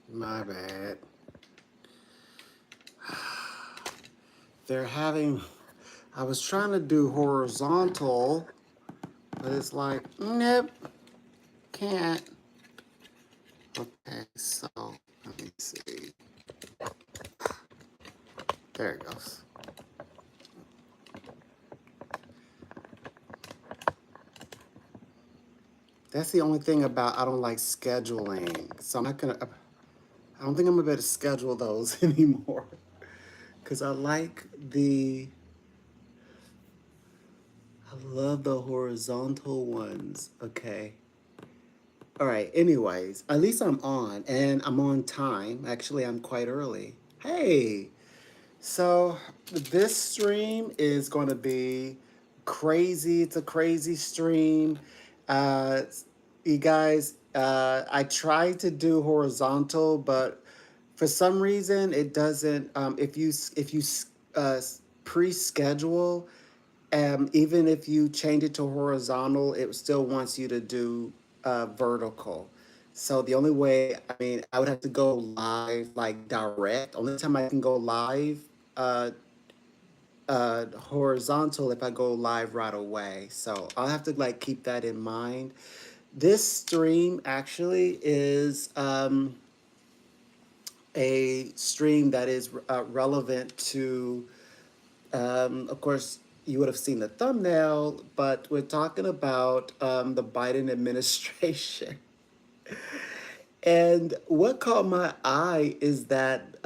My bad. They're having, I was trying to do horizontal, but it's like, nope, can't. Okay, so let me see. There it goes. That's the only thing about I don't like scheduling. So I'm not gonna, I don't think I'm gonna be able to schedule those anymore. Cause I love the horizontal ones. Okay. All right. Anyways, at least I'm on and I'm on time. Actually, I'm quite early. Hey. So this stream is going to be crazy. It's a crazy stream. Uh, you guys, I tried to do horizontal, but for some reason it doesn't. If you uh, pre-schedule, even if you change it to horizontal, it still wants you to do vertical. So the only way, I mean, I would have to go live, like direct. Only time I can go live, uh, horizontal if I go live right away. So I'll have to like keep that in mind. This stream actually is a stream that is relevant to of course, you would have seen the thumbnail, but we're talking about the Biden administration. And what caught my eye is that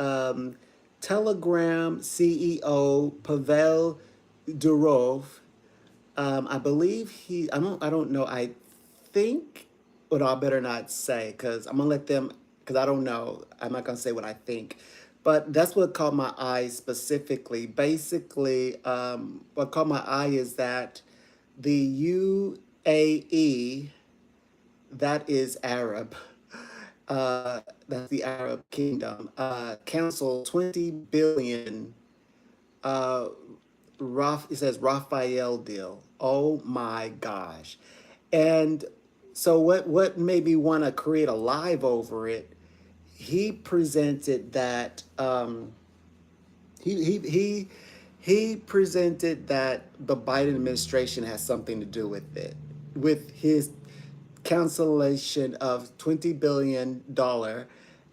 Telegram CEO Pavel Durov, I believe I don't know, I think, but I better not say because I'm gonna let them, because I don't know. I'm not gonna say what I think. But that's what caught my eye specifically. Basically, what caught my eye is that the UAE, that is Arab, that's the Arab kingdom, canceled 20 billion, uh, it says Raphael deal. Oh my gosh. And so what made me want to create a live over it, he presented that he he he he presented that the Biden administration has something to do with it, with his cancellation of $20 billion,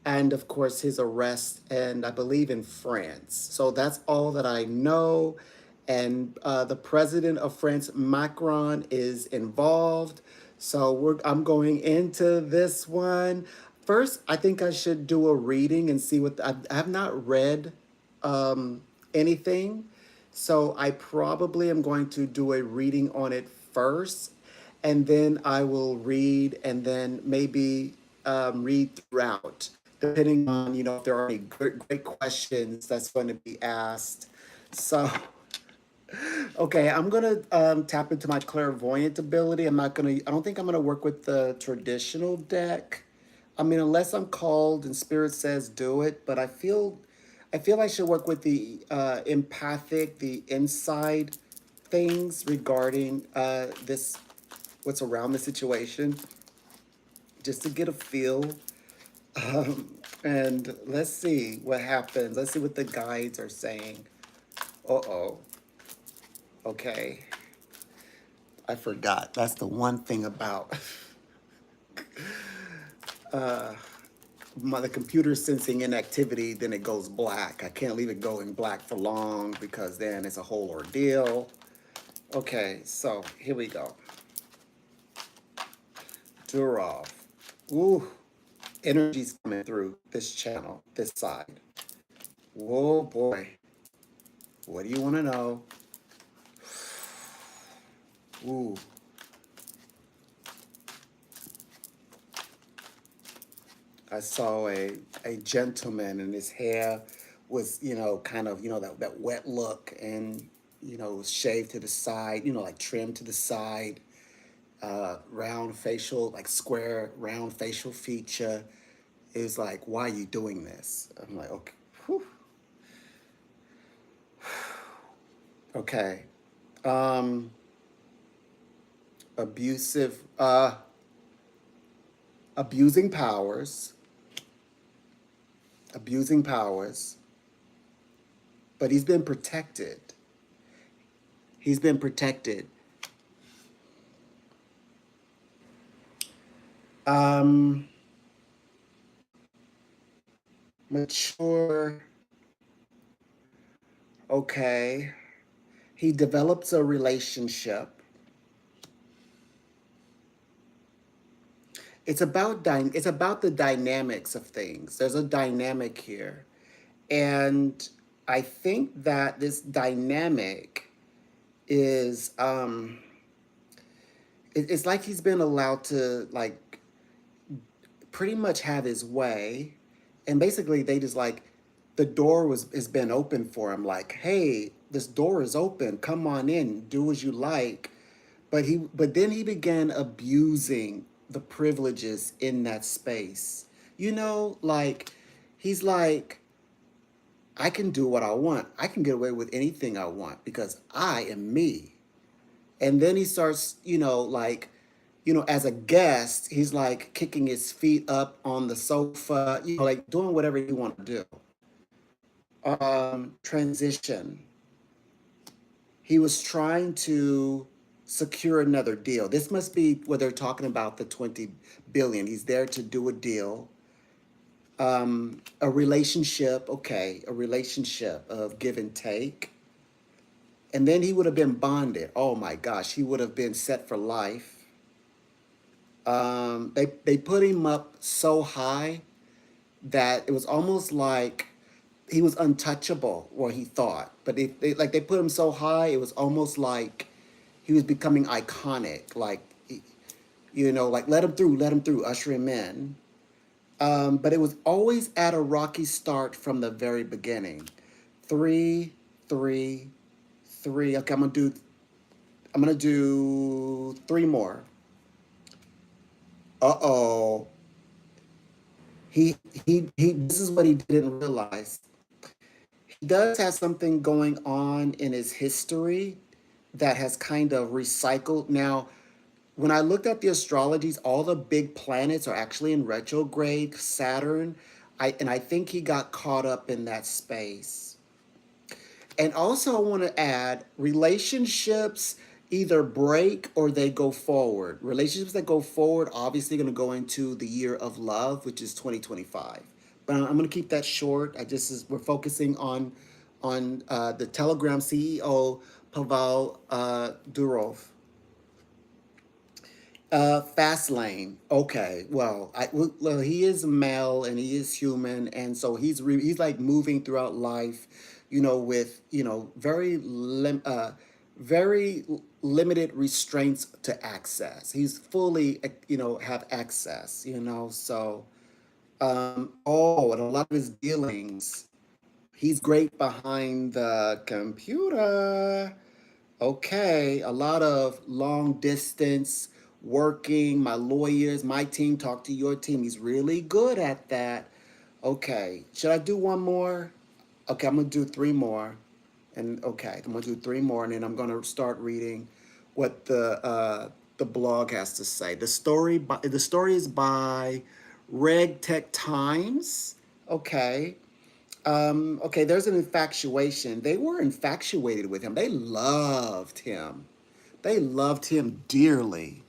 and of course his arrest, and I believe in France. So that's all that I know. And the president of France, Macron, is involved. So I'm going into this one. First, I think I should do a reading and see I have not read um, anything. So I probably am going to do a reading on it first, and then I will read, and then maybe read throughout, depending on, if there are any great questions that's going to be asked. So, okay, I'm gonna tap into my clairvoyant ability. I don't think I'm gonna work with the traditional deck. I mean, unless I'm called and spirit says do it, but I feel I should work with the empathic, the inside things regarding what's around the situation, just to get a feel. And let's see what happens. Let's see what the guides are saying. Uh-oh. Okay. I forgot. That's the one thing about the computer sensing inactivity, then it goes black. I can't leave it going black for long because then it's a whole ordeal. Okay, so here we go. Durov. Ooh, energy's coming through this channel, this side. Whoa, boy. What do you want to know? Ooh. I saw a gentleman and his hair was, kind of, that wet look, and, was shaved to the side, like trimmed to the side, round facial, like square, round facial feature. It was like, why are you doing this? I'm like, okay. Whew. Okay. Um, abusive. abusing powers, abusing powers, but he's been protected. He's been protected. Um, Mature. Okay. He develops a relationship. It's about the dynamics of things. There's a dynamic here. And I think that this dynamic is it's like he's been allowed to like pretty much have his way. And basically they just like the door was has been open for him, like, hey, this door is open, come on in, do as you like. But then he began abusing the privileges in that space. You know, like he's like, I can do what I want. I can get away with anything I want because I am me. And then he starts, as a guest, he's like kicking his feet up on the sofa, like doing whatever he want to do. Transition. He was trying to secure another deal. This must be where they're talking about the 20 billion. He's there to do a deal. A relationship, okay, a relationship of give and take. And then he would have been bonded. Oh my gosh, he would have been set for life. They put him up so high that it was almost like he was untouchable, or he thought. But they put him so high, it was almost like he was becoming iconic. Like, like let him through, usher him in. But it was always at a rocky start from the very beginning. Three, three, three. Okay, I'm gonna do three more. Uh-oh. He this is what he didn't realize. He does have something going on in his history that has kind of recycled. Now, when I looked at the astrologies, all the big planets are actually in retrograde, Saturn. I think he got caught up in that space. And also, I want to add relationships either break or they go forward. Relationships that go forward, obviously, going to go into the year of love, which is 2025. But I'm going to keep that short. We're focusing on the Telegram CEO, Pavel Durov. Fast lane. Okay. Well, he is male and he is human, and so he's like moving throughout life, with very limited restraints to access. He's fully, have access. So and a lot of his dealings, he's great behind the computer. Okay, a lot of long distance working, my lawyers, my team talk to your team. He's really good at that. Okay, should I do one more? Okay, I'm gonna do three more. And okay, I'm gonna do three more, and then I'm gonna start reading what the blog has to say. The story is by Reg Tech Times. Okay. Okay, there's an infatuation. They were infatuated with him. They loved him. They loved him dearly.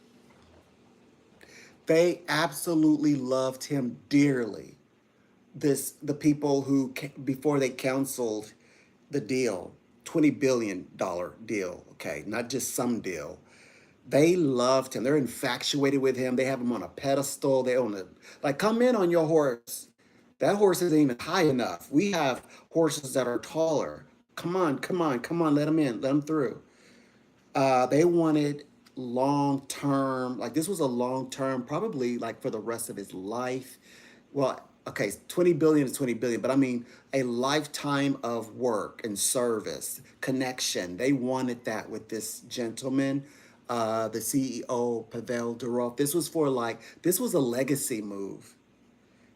They absolutely loved him dearly. The people who, before they canceled the deal, $20 billion deal, okay, not just some deal. They loved him. They're infatuated with him. They have him on a pedestal. They own it. Like, come in on your horse. That horse isn't even high enough. We have horses that are taller. Come on, come on, come on. Let them in. Let them through. They wanted long term. Like, this was a long term, probably like for the rest of his life. Well, okay, 20 billion is 20 billion, but I mean a lifetime of work and service, connection. They wanted that with this gentleman, the CEO, Pavel Durov. This was a legacy move.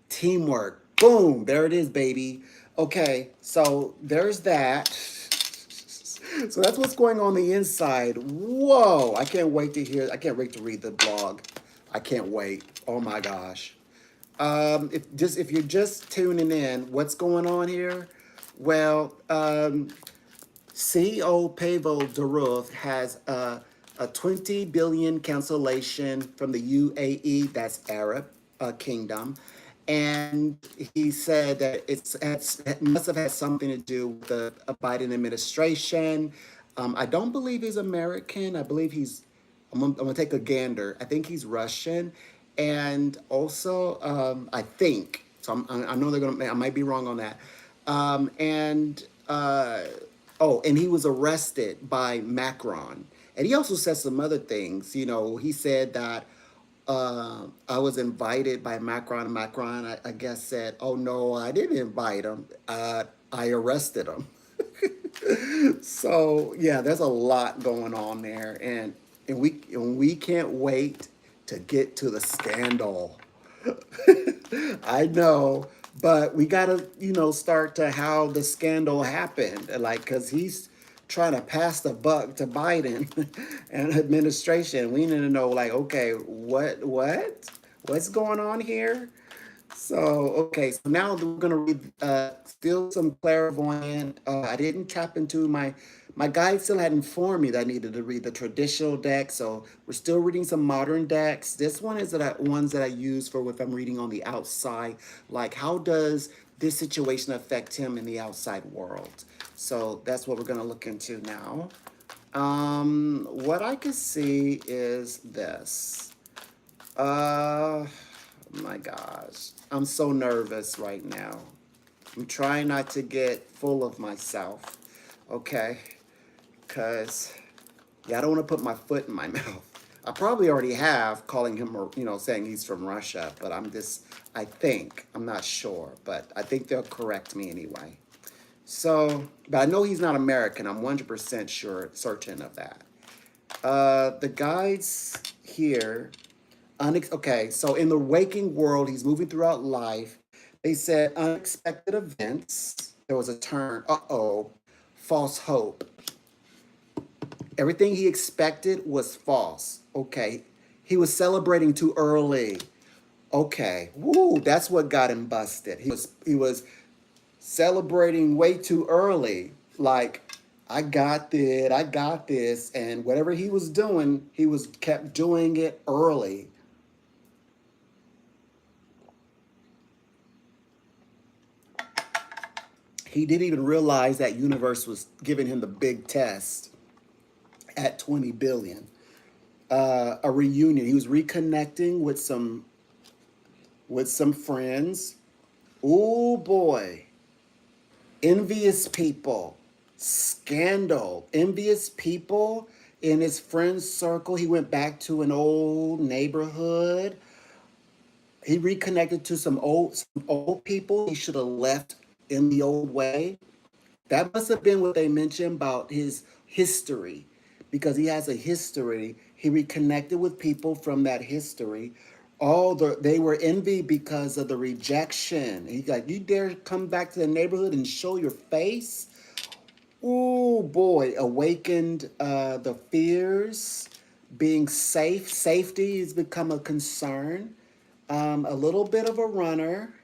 Teamwork. Boom, there it is, baby. Okay, so there's that. So that's what's going on the inside. Whoa, I can't wait to read the blog. I can't wait. Oh my gosh. If you're just tuning in, what's going on here? Well, CEO Pavel Durov has a 20 billion cancellation from the UAE, that's Arab kingdom. And he said that it must have had something to do with the Biden administration. I don't believe he's American. I believe I'm gonna take a gander. I think he's Russian. And also, I think, so I know I might be wrong on that. And Oh, and he was arrested by Macron. And he also said some other things. You know, he said that I was invited by Macron. And Macron, I guess, said, "Oh no, I didn't invite him. I arrested him." So yeah, there's a lot going on there, and we can't wait to get to the scandal. I know, but we gotta, start to how the scandal happened, like, cause he's trying to pass the buck to Biden and administration. We need to know, like, okay, what's going on here? So, okay, so now we're gonna read still some clairvoyant. I didn't tap into my guide still had informed me that I needed to read the traditional deck, so we're still reading some modern decks. This one is ones that I use for if I'm reading on the outside, like how does this situation affect him in the outside world? So that's what we're gonna look into now. What I can see is this. My gosh, I'm so nervous right now. I'm trying not to get full of myself, okay? Because, yeah, I don't want to put my foot in my mouth. I probably already have, calling him, saying he's from Russia, but I think, I'm not sure, but I think they'll correct me anyway. So, but I know he's not American. I'm 100% certain of that. The guides here. Okay, so in the waking world, he's moving throughout life. They said unexpected events. There was a turn. Uh-oh. False hope. Everything he expected was false. Okay. He was celebrating too early. Okay. Woo, that's what got him busted. He was celebrating way too early. Like, I got this. And whatever he was doing, he was kept doing it early. He didn't even realize that universe was giving him the big test at 20 billion. A reunion. He was reconnecting with some friends. Oh boy. Envious people. Scandal. Envious people in his friend's circle. He went back to an old neighborhood. He reconnected to some old people he should have left in the old way. That must have been what they mentioned about his history, because he has a history. He reconnected with people from that history. They were envy because of the rejection. He's like, you dare come back to the neighborhood and show your face? Oh boy, awakened the fears. Being safe, safety has become a concern. A little bit of a runner,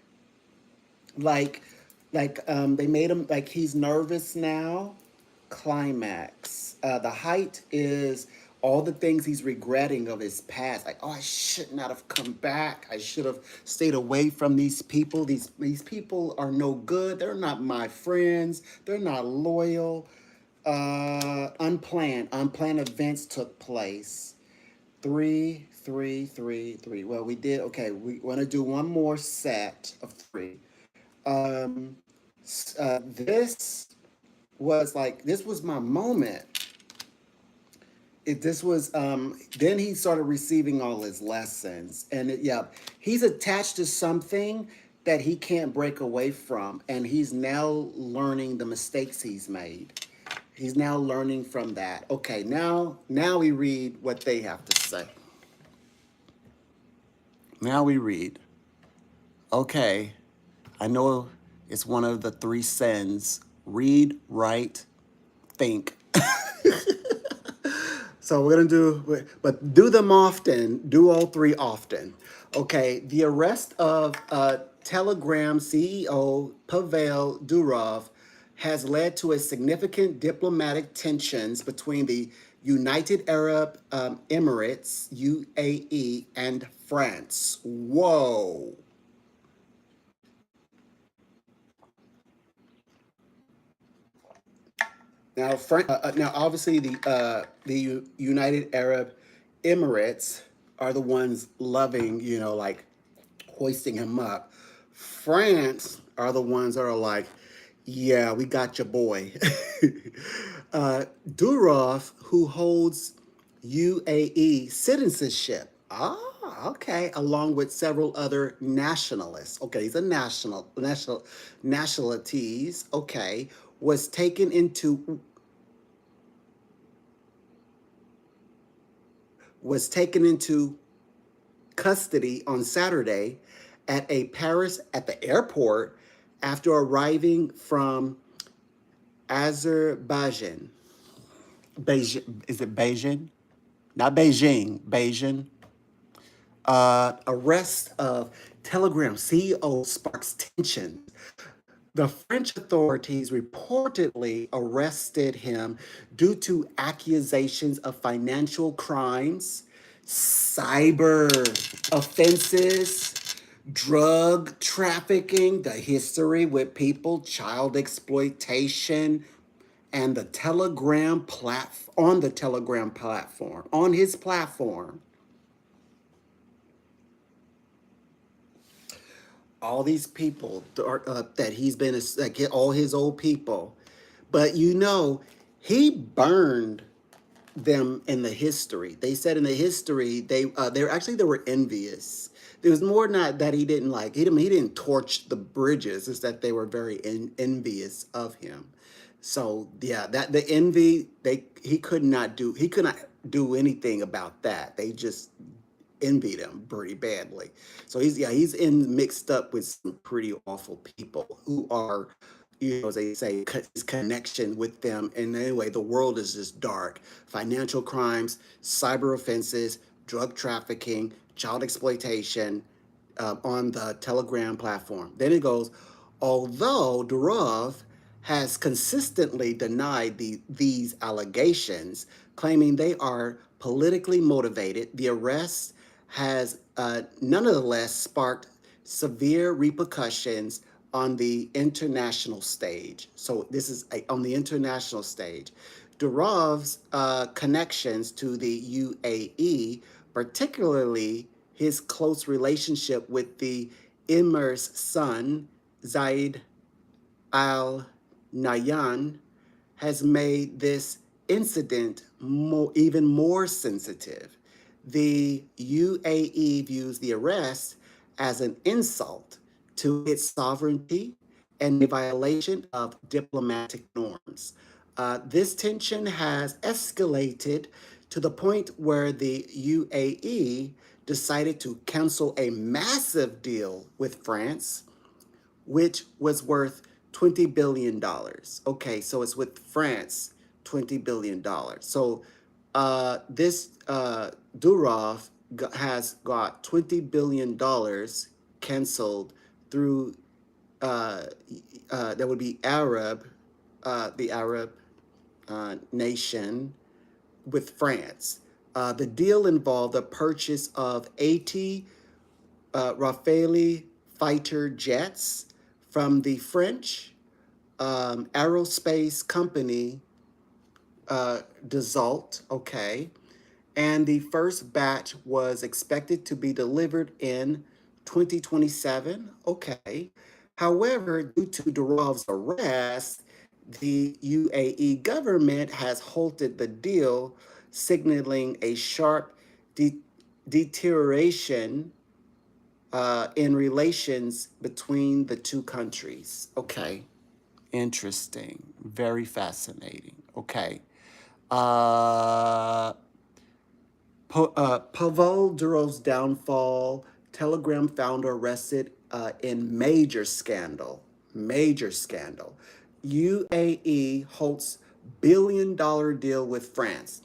like they made him like he's nervous now. Climax. The height is all the things he's regretting of his past. Like, oh, I should not have come back. I should have stayed away from these people. These people are no good. They're not my friends. They're not loyal. Unplanned events took place. Three, three, three, three. Well, we did. Okay, we want to do one more set of three. Um, this was my moment. This was then he started receiving all his lessons, and yeah, he's attached to something that he can't break away from, and he's now learning the mistakes he's made. He's now learning from that. Okay, now we read what they have to say. Now we read. Okay, I know it's one of the three sins: read, write, think. So we're gonna do, but do them often. Do all three often. Okay. The arrest of Telegram CEO Pavel Durov has led to a significant diplomatic tensions between the United Arab Emirates (UAE) and France. Whoa. Now, now obviously the United Arab Emirates are the ones loving, like hoisting him up. France are the ones that are like, yeah, we got your boy. Durov, who holds UAE citizenship. Ah, okay. Along with several other nationalists. Okay, he's a nationalities. Okay, was taken into was taken into custody on Saturday at the airport after arriving from Azerbaijan. Beijing, is it Beijing? Not Beijing, Beijing. Arrest of Telegram CEO sparks tension. The French authorities reportedly arrested him due to accusations of financial crimes, cyber offenses, drug trafficking, the history with people, child exploitation, and the Telegram platform, on his platform. All these people that he's been like all his old people, but he burned them in the history. They said in the history they were envious. There was more not that he didn't like he didn't torch the bridges. It's that they were very envious of him. So yeah, that the envy he could not do anything about that. They just envied him pretty badly. So he's in mixed up with some pretty awful people who are, as they say, his connection with them. And anyway, the world is just dark. Financial crimes, cyber offenses, drug trafficking, child exploitation on the Telegram platform. Then it goes, although Durov has consistently denied these allegations, claiming they are politically motivated, the arrest has nonetheless sparked severe repercussions on the international stage. So this is on the international stage. Durov's connections to the UAE, particularly his close relationship with the emir's son, Zayed Al Nahyan, has made this incident even more sensitive. The UAE views the arrest as an insult to its sovereignty and a violation of diplomatic norms. This tension has escalated to the point where the UAE decided to cancel a massive deal with France which was worth $20 billion. Okay, so it's with France, $20 billion. So this Durov has got $20 billion canceled through, that would be the Arab nation with France. The deal involved the purchase of 80 Rafale fighter jets from the French aerospace company Dassault, okay, and the first batch was expected to be delivered in 2027, okay. However, due to Durov's arrest, the UAE government has halted the deal, signaling a sharp deterioration in relations between the two countries. Okay, interesting, very fascinating. Okay, uh, Pavel Durov's downfall. Telegram founder arrested in major scandal. Major scandal. UAE halts $1 billion deal with France.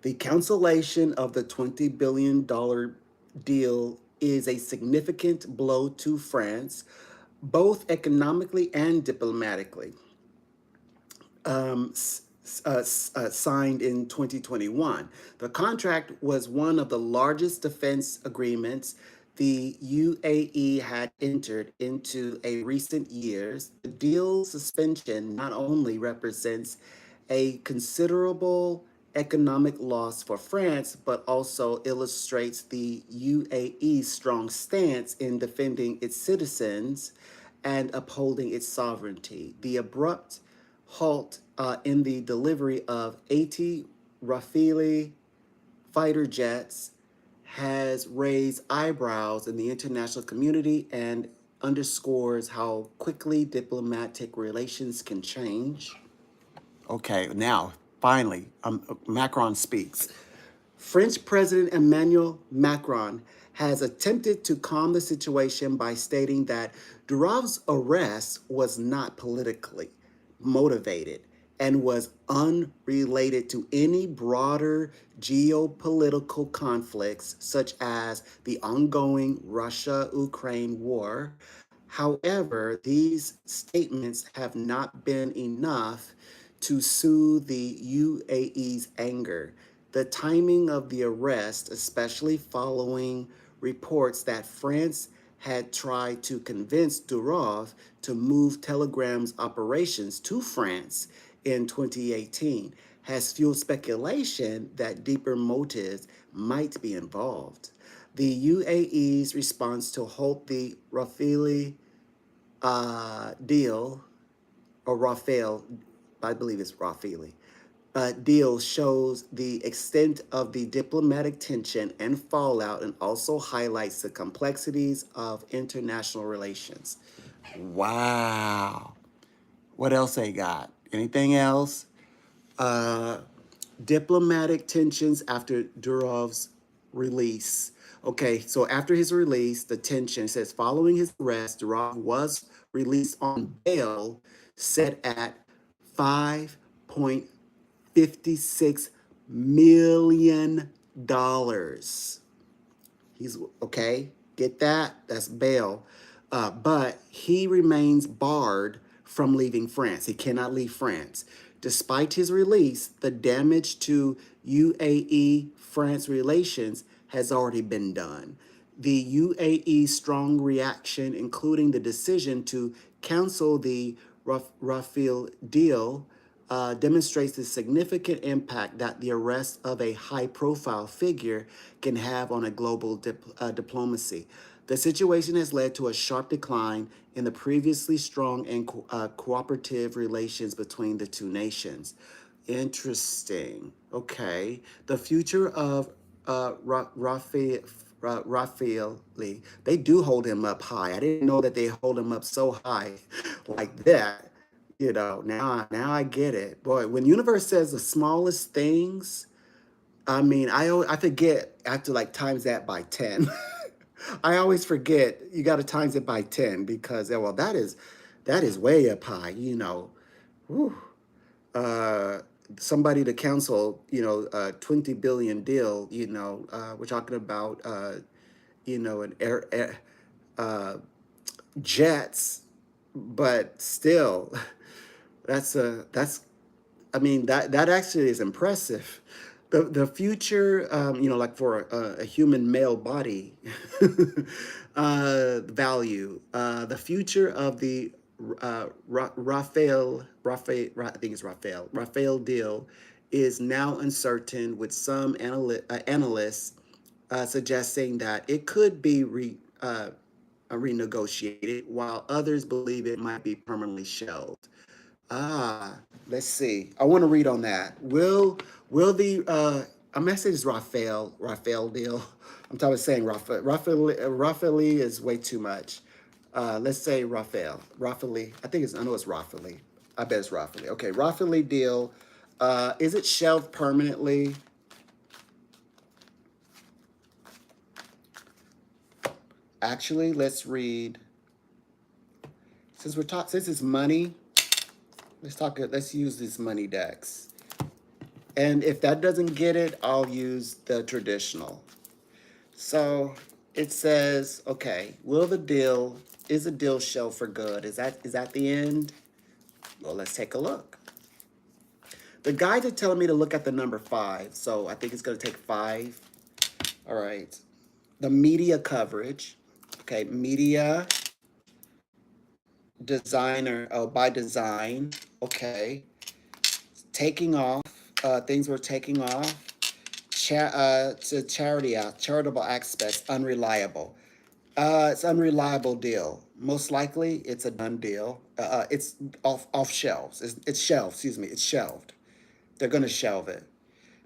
The cancellation of the $20 billion deal is a significant blow to France, both economically and diplomatically. Signed in 2021. The contract was one of the largest defense agreements the UAE had entered into a recent years. The deal suspension not only represents a considerable economic loss for France, but also illustrates the UAE's strong stance in defending its citizens and upholding its sovereignty. The abrupt halt in the delivery of 80 Rafale fighter jets has raised eyebrows in the international community and underscores how quickly diplomatic relations can change. Okay, now, finally, Macron speaks. French President Emmanuel Macron has attempted to calm the situation by stating that Durov's arrest was not politically motivated and was unrelated to any broader geopolitical conflicts such as the ongoing Russia-Ukraine war. However, these statements have not been enough to soothe the UAE's anger. The timing of the arrest, especially following reports that France had tried to convince Durov to move Telegram's operations to France in 2018, has fueled speculation that deeper motives might be involved. The UAE's response to halt the Rafale deal, or Rafale, I believe it's Rafale, deal shows the extent of the diplomatic tension and fallout and also highlights the complexities of international relations. Wow. What else they got? Anything else? Diplomatic tensions after Durov's release. Okay, so after his release, the tension says following his arrest, Durov was released on bail set at $5.56 million. He's okay, get that? That's bail. But he remains barred from leaving France. He cannot leave France. Despite his release, the damage to UAE France relations has already been done. The UAE's strong reaction, including the decision to cancel the Rafale deal, demonstrates the significant impact that the arrest of a high-profile figure can have on a global diplomacy. The situation has led to a sharp decline in the previously strong and cooperative relations between the two nations. Interesting. Okay. The future of Raphael Lee, they do hold him up high. I didn't know that they hold him up so high like that. You know, now I get it. Boy, when universe says the smallest things, I mean, I forget I have to like times that by 10. I always forget you got to times it by 10 because well that is way up high, you know. Whew. Uh, Somebody to cancel, you know, a 20 billion deal, you know, we're talking about you know, an uh, jets, but still that's I mean, that actually is impressive. The future, you know, like for a human male body value, the future of the Raphael, I think it's Raphael deal is now uncertain, with some analysts suggesting that it could be renegotiated, while others believe it might be permanently shelved. Ah, let's see. I want to read on that. Will the a message is Raphael deal. I'm talking saying Raphael is way too much. Let's say Raphael. I know it's Raphael. I bet it's Raphael. Okay, Raphael deal. Is it shelved permanently? Actually, let's read. Since it's money, let's use this money decks. And if that doesn't get it, I'll use the traditional. So it says, okay, is a deal shelved for good? Is that the end? Well, let's take a look. The guides are telling me to look at the number 5, so I think it's going to take 5. All right. The media coverage. Okay, media designer, oh, by design. Okay. Taking off. Things were taking off. To charitable aspects, unreliable. It's an unreliable deal. Most likely, it's a done deal. It's off shelves. It's shelved. Excuse me. It's shelved. They're gonna shelve it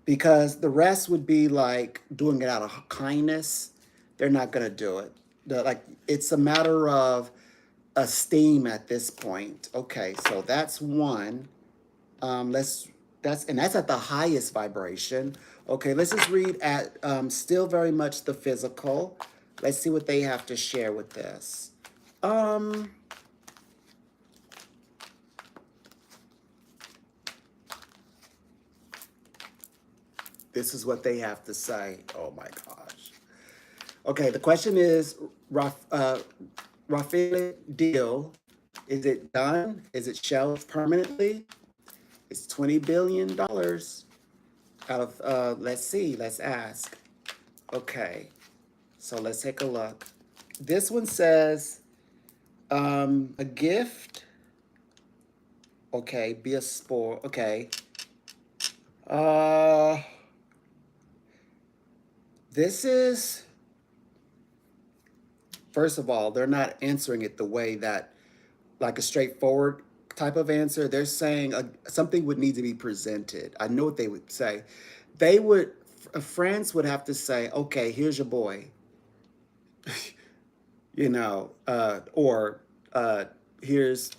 because the rest would be like doing it out of kindness. They're not gonna do it. Like it's a matter of esteem at this point. Okay, so that's one. That's at the highest vibration. Okay, let's just read at still very much the physical. Let's see what they have to share with this. This is what they have to say. Oh my gosh. Okay, the question is, Rafael deal, is it done? Is it shelved permanently? It's $20 billion out of, let's see, let's ask. Okay, so let's take a look. This one says, a gift. Okay, be a sport. Okay. Uh, this is, first of all, they're not answering it the way that, like a straightforward type of answer. They're saying something would need to be presented. I know what they would say. They would, France would have to say, okay, here's your boy, or here's,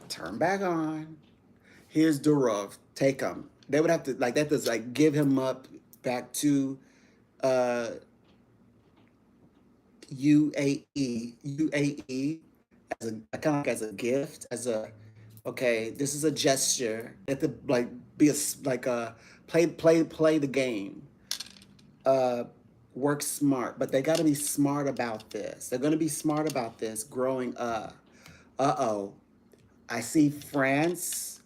turn back on. Here's Durov, take him. They would have to, like, that does, like, give him up back to uh, UAE as a kind of like as a gift, okay, this is a gesture. They have to like be like a play the game. Uh, Work smart, but they got to be smart about this. They're going to be smart about this growing up. Uh-oh. I see France,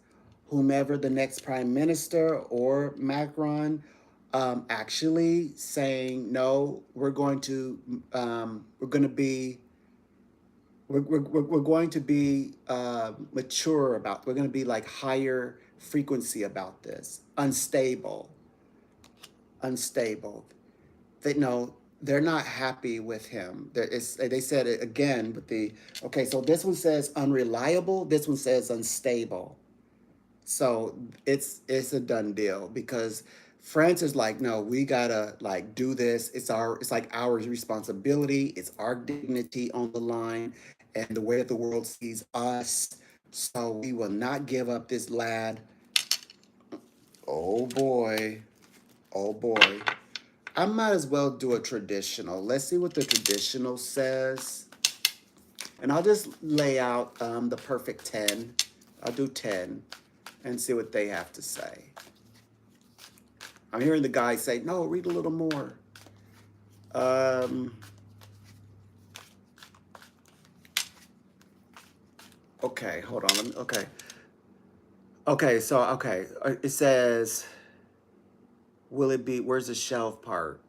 whomever the next prime minister or Macron, actually saying, no, we're going to be we're going to be mature about, we're going to be like higher frequency about this, unstable. They know they're not happy with him. They said it again with the, okay, so this one says unreliable, this one says unstable. So it's a done deal because France is like, no, we gotta like do this. It's like our responsibility. It's our dignity on the line, and the way that the world sees us. So we will not give up this lad. Oh boy, oh boy. I might as well do a traditional. Let's see what the traditional says, and I'll just lay out the perfect 10. I'll do 10 and see what they have to say. I'm hearing the guy say, no, read a little more. Okay, hold on. Okay. Okay, so, okay. It says, will it be, where's the shelf part?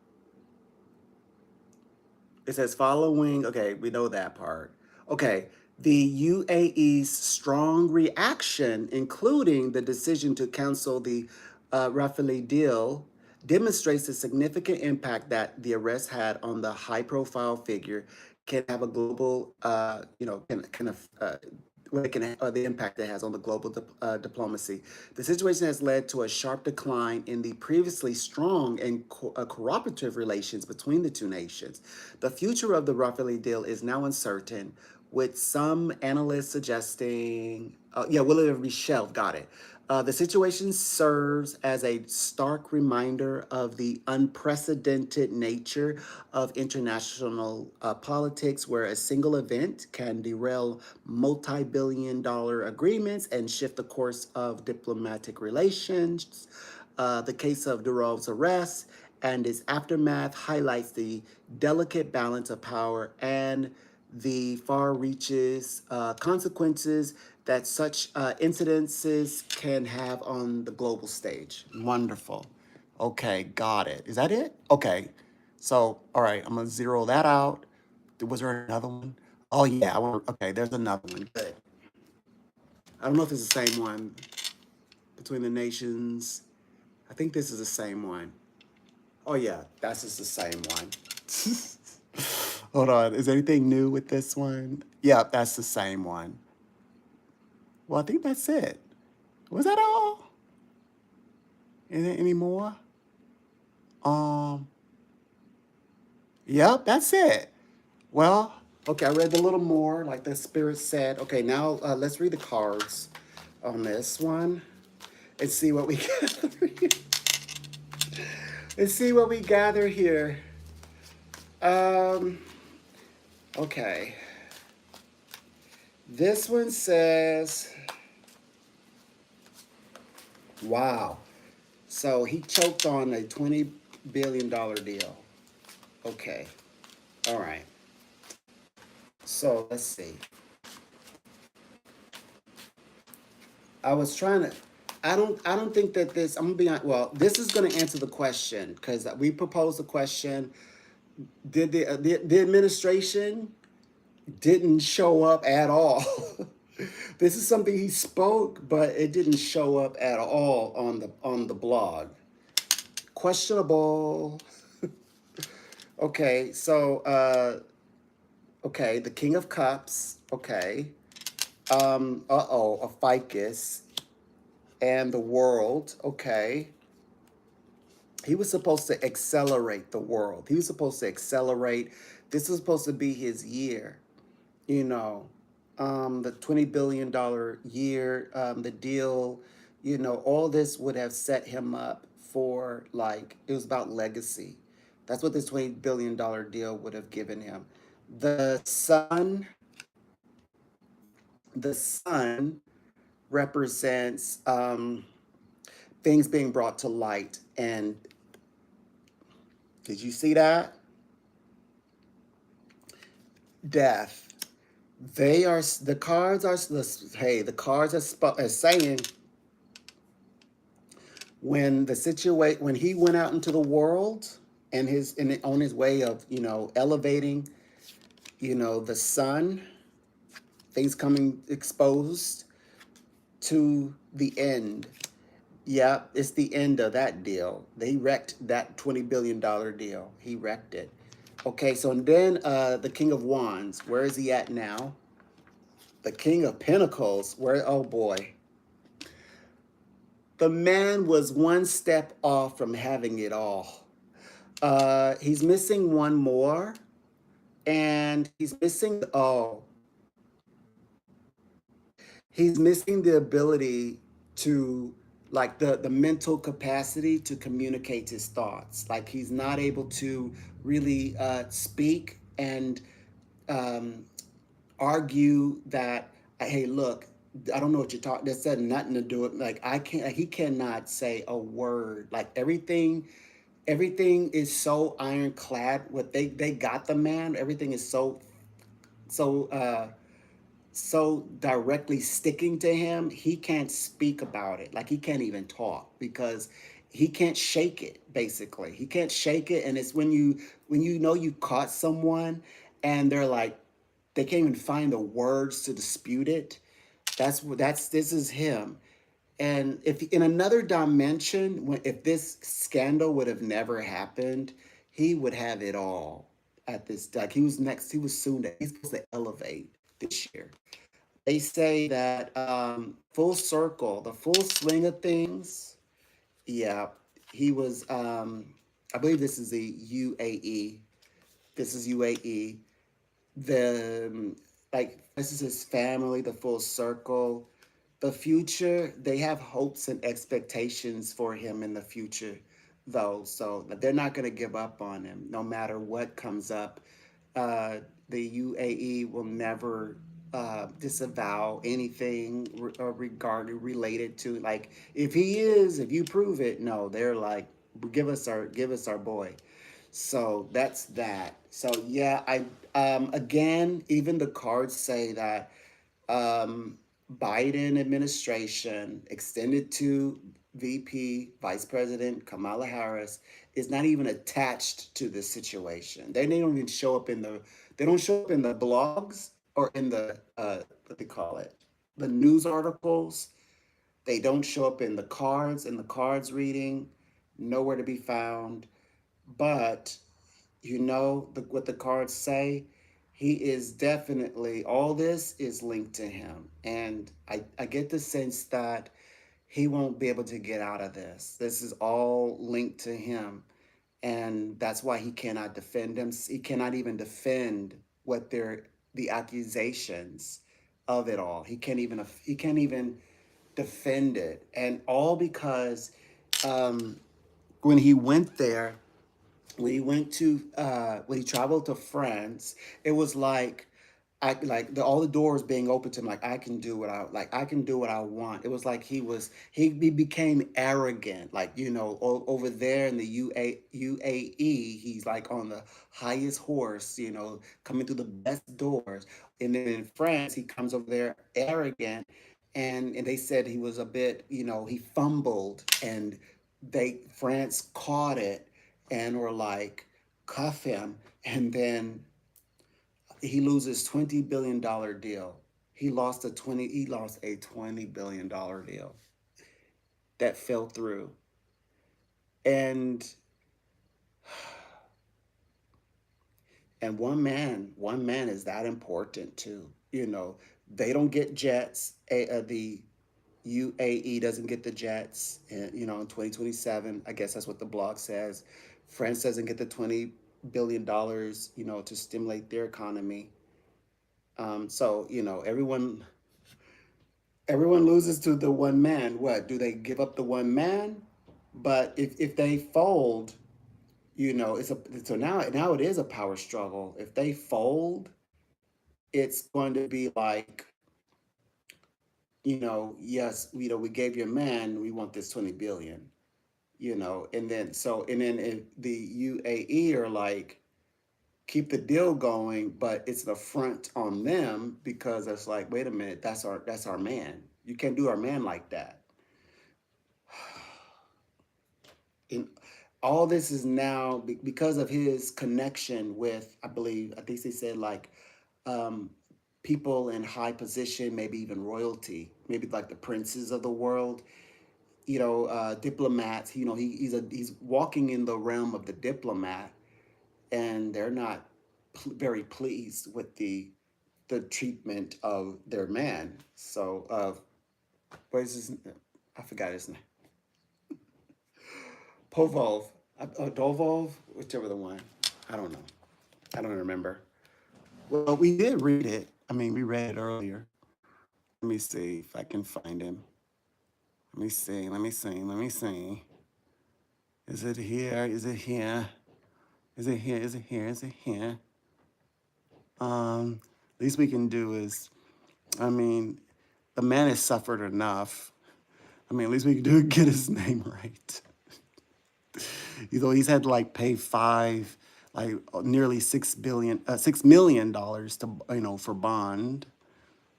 It says following, okay, we know that part. Okay, the UAE's strong reaction, including the decision to cancel the Rafale deal, demonstrates the significant impact that the arrest had on the high-profile figure. Can have a global, what it can, the impact it has on the global diplomacy. The situation has led to a sharp decline in the previously strong and cooperative relations between the two nations. The future of the Rafale deal is now uncertain, with some analysts suggesting, will it be shelved? Got it. The situation serves as a stark reminder of the unprecedented nature of international politics, where a single event can derail multi-billion dollar agreements and shift the course of diplomatic relations. The case of Durov's arrest and its aftermath highlights the delicate balance of power and the far reaches consequences that such incidences can have on the global stage. Wonderful. Okay, got it. Is that it? Okay. So, all right, I'm gonna zero that out. Was there another one? Oh yeah, okay, there's another one. Good. I don't know if it's the same one. Between the Nations. I think this is the same one. Oh yeah, that's just the same one. Hold on, is anything new with this one? Yeah, that's the same one. Well, I think that's it. Was that all? Is there any more? Um, yep, that's it. Well, okay, I read a little more, like the spirit said. Okay, now let's read the cards on this one and see what we gather here. And see what we gather here. Um, okay. This one says, wow. So he choked on a $20 billion deal. Okay. All right. So let's see. I was trying to. I don't think that this. I'm gonna be on. Well, this is gonna answer the question because we proposed the question. Did the administration didn't show up at all? This is something he spoke, but it didn't show up at all on the blog. Questionable. Okay, so okay, the King of Cups. Okay. Uh-oh, a ficus and the world. Okay. He was supposed to accelerate the world. He was supposed to accelerate. This was supposed to be his year, you know. The $20 billion year, the deal, all this would have set him up for, like, it was about legacy. That's what this $20 billion deal would have given him. The sun, the sun represents things being brought to light. And did you see that? Death. They are, the cards are, hey, the cards are saying when he went out into the world and on his way of, elevating, the sun, things coming exposed to the end. Yeah, it's the end of that deal. They wrecked that $20 billion deal. He wrecked it. Okay, so and then the King of Wands, where is he at now? The King of Pentacles, oh boy. The man was one step off from having it all. He's missing one more, and he's missing the ability to, like, the mental capacity to communicate his thoughts. Like, he's not able to really speak and argue that, hey, look, I don't know what you're talking. That said nothing to do with, like, I can't. He cannot say a word. Like, everything is so ironclad. What they got the man. Everything is so so directly sticking to him. He can't speak about it. Like, he can't even talk because he can't shake it. Basically, he can't shake it. And it's when you know you caught someone, and they're like, they can't even find the words to dispute it. This is him. And if in another dimension, if this scandal would have never happened, he would have it all at this. Like, he was next. He was soon. He's supposed to elevate this year. They say that full circle, the full swing of things. Yeah, he was. I believe this is the UAE. This is UAE. The Like, this is his family, the full circle. The future, they have hopes and expectations for him in the future, though. So they're not going to give up on him no matter what comes up. Uh, the UAE will never disavow anything regarding related to, like, if he is, if you prove it. No, they're like, give us our boy. So that's that. So yeah, I again, even the cards say that um, Biden administration extended to VP Vice President Kamala Harris is not even attached to this situation. They don't even show up in the, they don't show up in the blogs or in the what they call it, the news articles. They don't show up in the cards reading, nowhere to be found. But what the cards say, he is definitely, all this is linked to him. And I get the sense that he won't be able to get out of this. This is all linked to him. And that's why he cannot defend him. He cannot even defend what they're, the accusations of it all. He can't even defend it. And all because um, when he went there, when he traveled to France, it was like all the doors being open to him. Like, I can do what I want. It was like he became arrogant. Like, over there in the UAE, he's like on the highest horse. Coming through the best doors. And then in France, he comes over there arrogant, and they said he was a bit. He fumbled, and they France caught it and were like, cuff him. And then he loses $20 billion deal. He lost a $20 billion deal that fell through. And one man is that important too. They don't get jets. The UAE doesn't get the jets, in 2027. I guess that's what the blog says. France doesn't get the $20 billion, to stimulate their economy. So everyone loses to the one man. What do they give up the one man? But if they fold, it's a so now it is a power struggle. If they fold, it's going to be like, yes, we gave you a man, we want this 20 billion, and then if the UAE are like, keep the deal going, but it's an affront on them because it's like, wait a minute, that's our man. You can't do our man like that. And all this is now because of his connection with, I think they said, like, um, people in high position, maybe even royalty, maybe like the princes of the world, diplomats. He's walking in the realm of the diplomat, and they're not very pleased with the treatment of their man. So, what is his? I forgot his name. Povov, Dovov, whichever the one. I don't know. I don't remember. Well, we did read it. I mean, we read it earlier. Let me see if I can find him. Let me see. Let me see. Let me see. Is it here? Is it here? Is it here? Is it here? Is it here? Least we can do is, I mean, the man has suffered enough. I mean, at least we can do get his name right. He's had to like pay nearly $6 million to, for bond.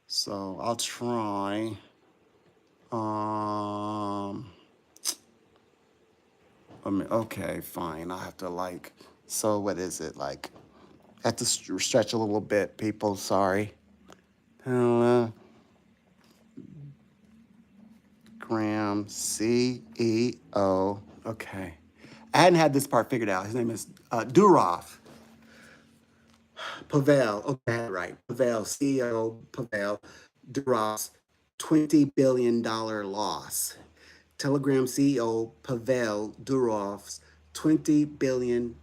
So I'll try. Um, okay, fine. I have to like. So what is it like? I have to stretch a little bit, people. Sorry. Graham, CEO. Okay. I hadn't had this part figured out. His name is Durov. Pavel. Okay, I had it right. Pavel, CEO, Pavel. Durov's $20 billion loss. Telegram CEO Pavel Durov's $20 billion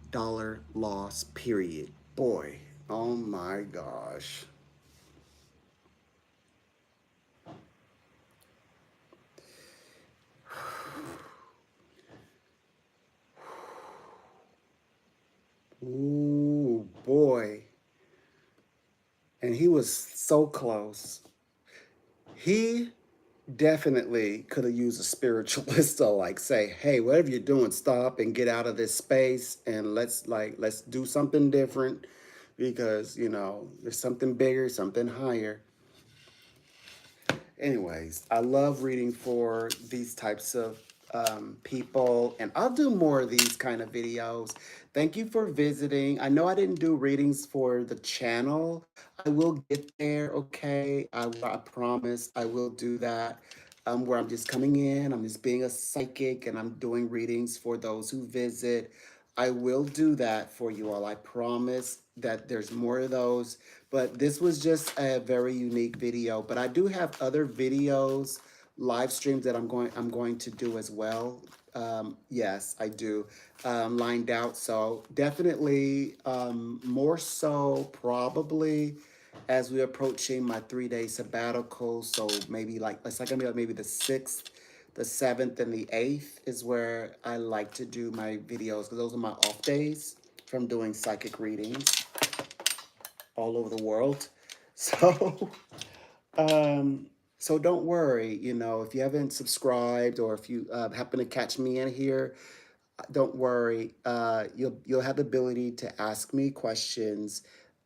loss, period. Boy, oh my gosh. Ooh, boy. And he was so close. He definitely could have used a spiritualist to like say, hey, whatever you're doing, stop and get out of this space and let's do something different because, there's something bigger, something higher. Anyways, I love reading for these types of people, and I'll do more of these kind of videos. Thank you for visiting. I know I didn't do readings for the channel. I will get there, okay? I promise I will do that. Where I'm just coming in, I'm just being a psychic, and I'm doing readings for those who visit. I will do that for you all. I promise that there's more of those. But this was just a very unique video. But I do have other videos, live streams that I'm going to do as well. Yes, I do, lined out. So definitely more so probably as we're approaching my 3-day sabbatical. So maybe like it's like gonna be like maybe the 6th, the 7th, and the 8th is where I like to do my videos because those are my off days from doing psychic readings all over the world. So, um, so don't worry, if you haven't subscribed or if you happen to catch me in here, don't worry. You'll have the ability to ask me questions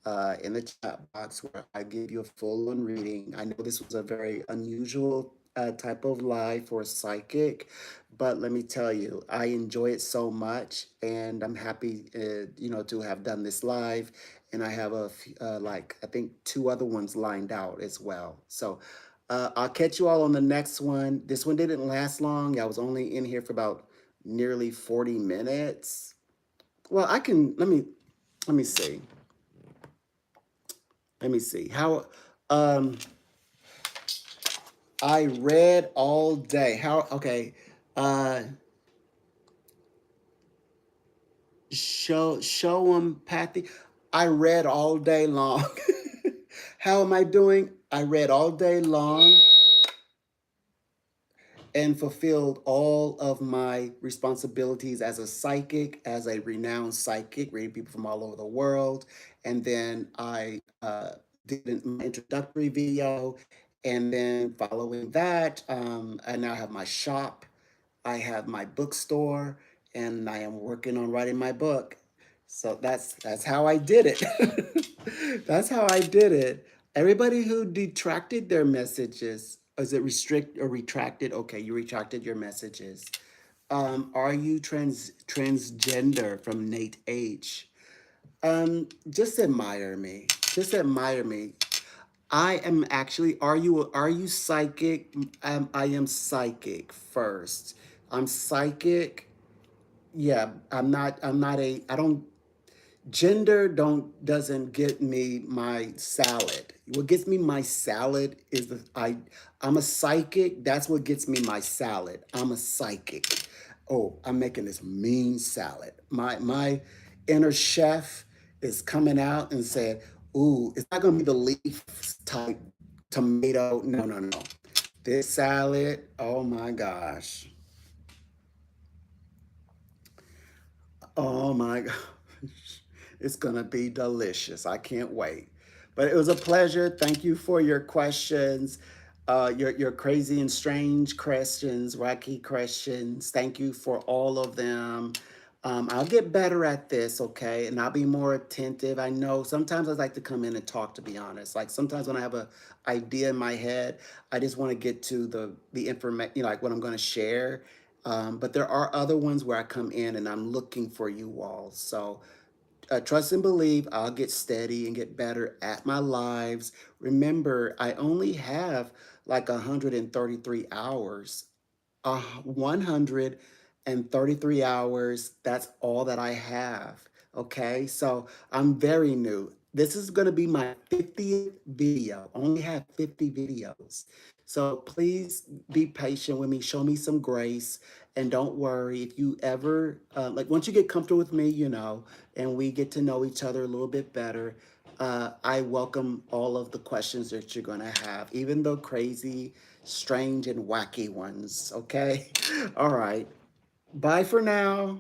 in the chat box where I give you a full-on reading. I know this was a very unusual type of live for a psychic, but let me tell you, I enjoy it so much, and I'm happy, to have done this live. And I have like I think 2 other ones lined out as well. So I'll catch you all on the next one. This one didn't last long. I was only in here for about nearly 40 minutes. Well, let me see. Let me see. How um I read all day. How okay. Uh show 'em Patty. I read all day long. How am I doing? I read all day long and fulfilled all of my responsibilities as a psychic, as a renowned psychic, reading people from all over the world. And then I did an introductory video. And then following that, I now have my shop, I have my bookstore, and I am working on writing my book. So that's how I did it. That's how I did it. Everybody who detracted their messages, is it restrict or retracted? Okay, you retracted your messages. Are you transgender from Nate H? Just admire me. Just admire me. I am actually, are you psychic? I am psychic first. I'm psychic. Yeah, I don't, gender doesn't get me my salad. What gets me my salad is I'm a psychic. That's what gets me my salad. I'm a psychic. Oh, I'm making this mean salad. My inner chef is coming out and saying, "Ooh, it's not gonna be the leaf type tomato. No, no, no. This salad. Oh my gosh. Oh my gosh. It's going to be delicious. I can't wait. But it was a pleasure. Thank you for your questions, your crazy and strange questions, wacky questions. Thank you for all of them. I'll get better at this, okay? And I'll be more attentive. I know sometimes I like to come in and talk, to be honest. Like sometimes when I have a idea in my head, I just want to get to the information, like what I'm going to share. But there are other ones where I come in and I'm looking for you all. So trust and believe I'll get steady and get better at my lives. Remember, I only have like 133 hours, 133 hours. That's all that I have. Okay, so I'm very new. This is going to be my 50th video. Only have 50 videos. So please be patient with me. Show me some grace. And don't worry if you ever, like once you get comfortable with me, and we get to know each other a little bit better, I welcome all of the questions that you're going to have, even the crazy, strange, and wacky ones. Okay. All right. Bye for now.